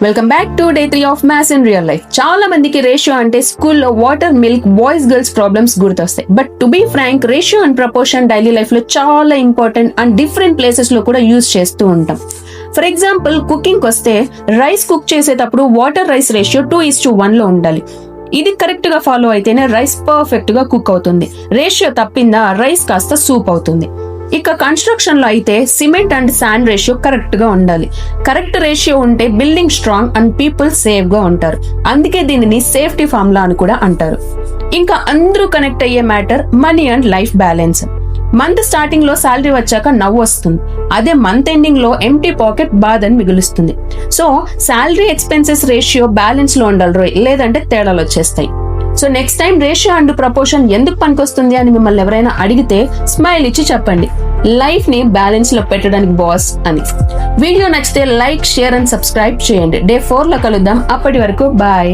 Welcome back to day 3 of maths in real life. చాలా మందికి ratio అంటే స్కూల్లో water, milk, boys girls problems గుర్తొస్తాయి. But to be frank, ratio and proportion daily life లో చాలా important and different places లో కూడా use చేస్తూ ఉంటాం. ఫర్ ఎగ్జాంపుల్, కుకింగ్ వస్తే రైస్ కుక్ చేసేటప్పుడు వాటర్ రైస్ రేషియో 2:1 లో ఉండాలి. ఇది కరెక్ట్ గా ఫాలో అయితేనే రైస్ పర్ఫెక్ట్ గా కుక్ అవుతుంది. రేషియో తప్పిందా రైస్ కాస్త సూప్ అవుతుంది. ఇక కన్స్ట్రక్షన్ లో అయితే cement and sand ratio correct గా ఉండాలి. కరెక్ట్ రేషియో ఉంటే building strong and people safe గా ఉంటారు. అందుకే దీనిని సేఫ్టీ ఫార్ములా అని కూడా అంటారు. ఇంకా అందరూ కనెక్ట్ అయ్యే matter money and life balance. Month starting లో శాలరీ వచ్చాక నవ్వు వస్తుంది. అదే మంత్ ఎండింగ్ లో ఎంప్టీ పాకెట్ బాధని మిగులుస్తుంది. So salary expenses ratio balance లో ఉండాలి రోయ్, లేదంటే తేడాలు వచ్చేస్తాయి. So next time ratio and proportion ఎందుకు పనికొస్తుంది అని మిమ్మల్ని ఎవరైనా అడిగితే స్మైల్ ఇచ్చి చెప్పండి, లైఫ్ ని బ్యాలెన్స్ లో పెట్టడానికి బాస్ అని. వీడియో నచ్చితే లైక్, షేర్ అండ్ సబ్స్క్రైబ్ చేయండి. డే 4 లో కలుద్దాం. అప్పటి వరకు బాయ్.